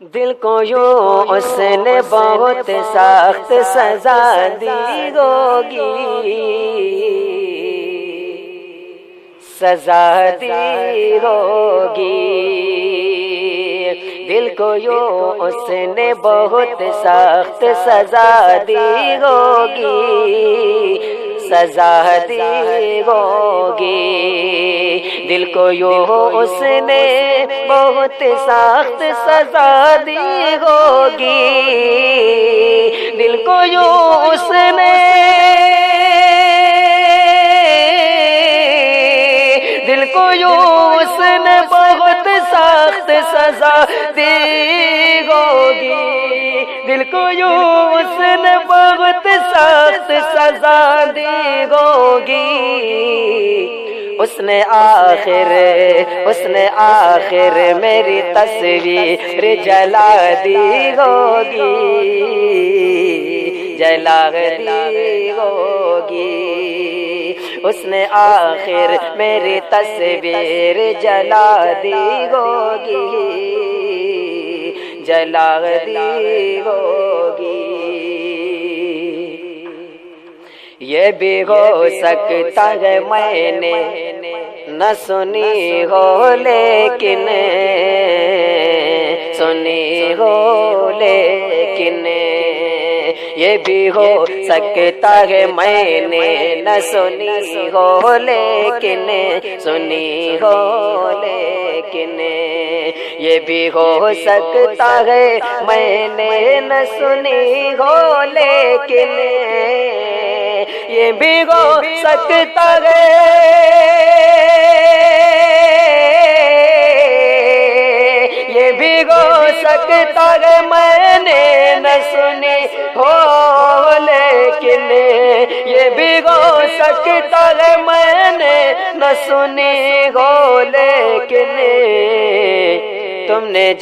دل کو یوں اس نے بہت سخت سزا دی ہوگی، سزا دی ہوگی۔ دل کو یوں اس نے بہت سخت سزا دی ہوگی، سزا دی ہوگی۔ دل کو یوں اس نے بہت سخت سزا دی ہوگی، دل کو یوں اس نے، دل کو یوں اس نے بہت سخت سزا دی ہوگی، دل کو یوں اس نے بہت سخت سزا دی ہوگی۔ اس نے آخر میری تصویر جلا دی ہوگی، جلا دی ہوگی۔ اس نے آخر میری تصویر جلا دی ہوگی، جلا دی ہوگی۔ یہ بھی ہو سکتا ہے میں نے نہ سنی ہو، لیکن سنی ہو، لیکن یہ بھی ہو سکتا ہے میں نے نہ سنی ہو، لیکن سنی ہو، لیکن یہ بھی ہو سکتا ہے میں نے نہ سنی ہو، لیکن یہ بھی ہو سکتا ہے، یہ بھی ہو سکتا ہے میں نے نہ سنی ہو، لیکن یہ بھی ہو سکتا ہے میں نے نہ سنی ہو، لیکن تم نے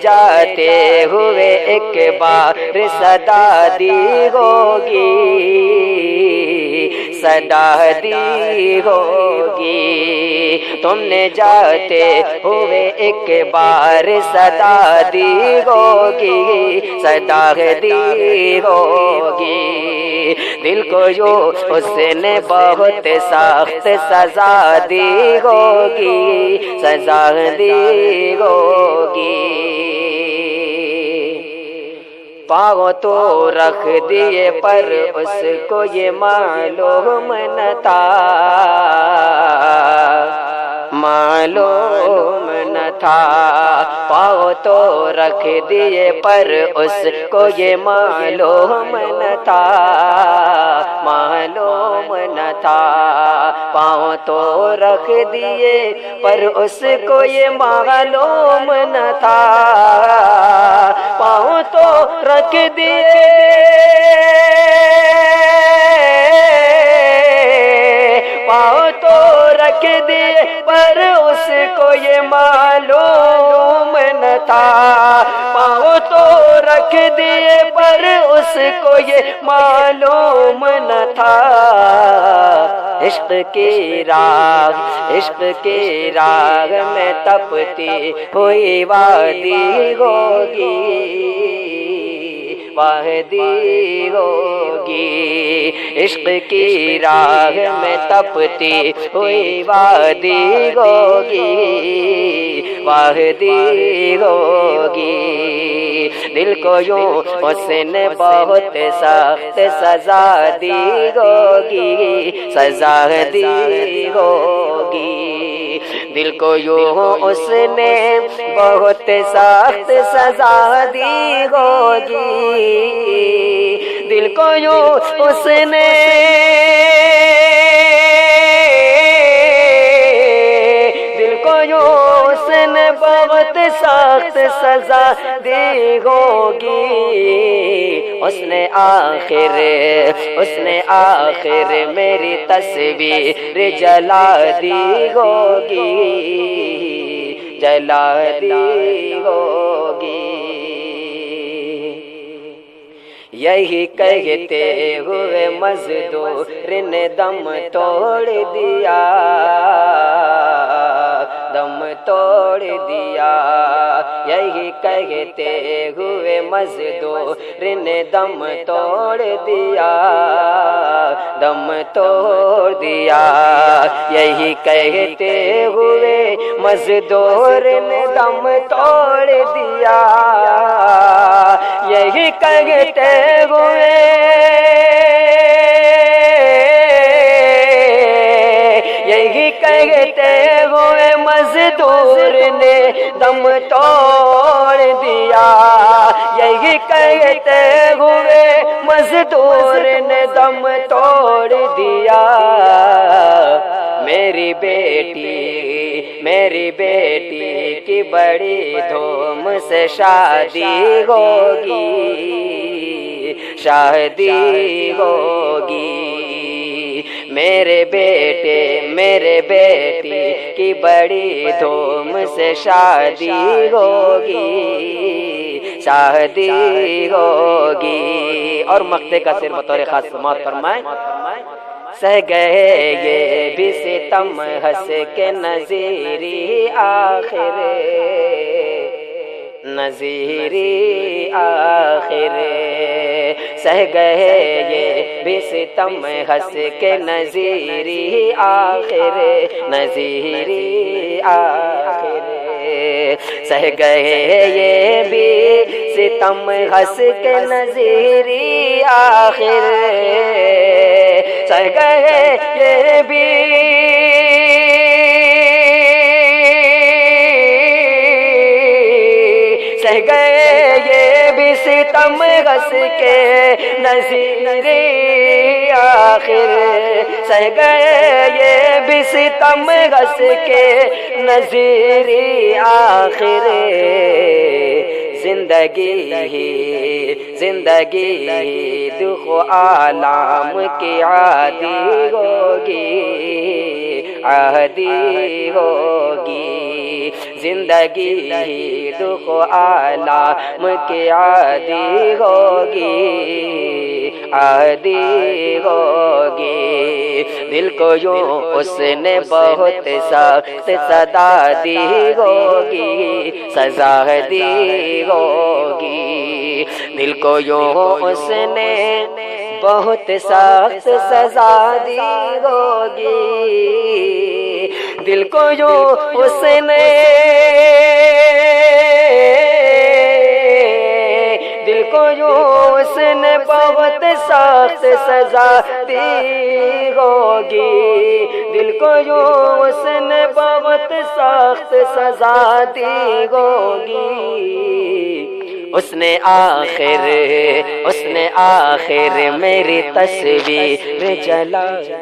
جاتے ہوئے ایک بار صدا دی ہوگی، صدا دی ہوگی۔ تم نے جاتے ہوئے ایک بار صدا دی ہوگی، صدا دی ہوگی۔ دل کو یوں اس نے بہت سخت سزا دی ہوگی، سزا دی ہوگی۔ پاؤں تو رکھ دیے پر اس کو یہ معلوم نہ تھا، معلوم نہ تھا۔ پاؤں تو رکھ دیے پر اس کو یہ معلوم نہ تھا، معلوم نہ تھا۔ پاؤں تو رکھ دیے پر اس کو یہ معلوم نہ تھا، پاؤں تو رکھ دیے، پاؤں تو رکھ دیے پر اس کو یہ معلوم نہ تھا، پاؤں تو رکھ دیے پر اس کو یہ معلوم نہ تھا۔ عشق کی راگ میں تپتی ہوئی وادی ہوگی، وادی ہوگی۔ عشق کی راگ میں تپتی ہوئی وادی ہوگی، وادی ہوگی۔ دل کو یوں اس نے بہت سخت سزا دی ہوگی، سزا دی ہوگی۔ دل کو یوں اس نے بہت سخت سزا دی ہوگی، دل کو یوں اس نے، دل کو یوں اس نے بہت سخت سزا دی ہوگی۔ اس نے آخر میری تصویر جلا دی ہوگی، جلا دی ہوگی۔ یہی کہتے ہوئے مزدور نے دم توڑ دیا، دم توڑ دیا، یہی کہتے ہوئے مزدور نے دم توڑ دیا، دم توڑ دیا، یہی کہتے ہوئے مزدور نے دم توڑ دیا، یہی کہتے ہوئے، یہی کہتے ہوئے مزدور نے دم توڑ دیا، یہی کہتے ہوئے مزدور نے دم توڑ دیا، میری بیٹی کی بڑی دھوم سے شادی ہوگی، شادی ہوگی، میرے بیٹی کی بڑی دھوم سے شادی ہوگی، شادی ہوگی۔ اور مقطع کا صرف بطور خاص سماعت فرمائیں، سہ گئے یہ بھی ستم ہنس کے نظیری آخر، نظیری آخر، سہ گئے یہ بھی ستم ہنس کے نظیری آخر، نظیری آخر، سہ گئے یہ بھی ستم ہنس کے نظیری آخر، سہ گئے یہ بھی، سہ گئے یہ بھی ستم ہنس کے نظیری آخر، سہ گئے یہ بھی ستم ہنس کے نظیری آخر، زندگی ہی دکھ و آلام کی عادی ہوگی، عادی ہوگی، زندگی ہی دکھ و آلام کی عادی ہوگی، عادی ہوگی، دل کو یوں اس نے بہت سخت سزا دی ہوگی، سزا دی ہوگی، دل کو یوں اس نے بہت سخت سزا دی ہوگی، دل کو یوں اس نے، دل کو یوں اس نے بہت سخت سزا دی ہوگی، دل کو یوں اس نے بہت سخت سزا دی ہوگی، اس نے آخر میری تصویر جلا دی۔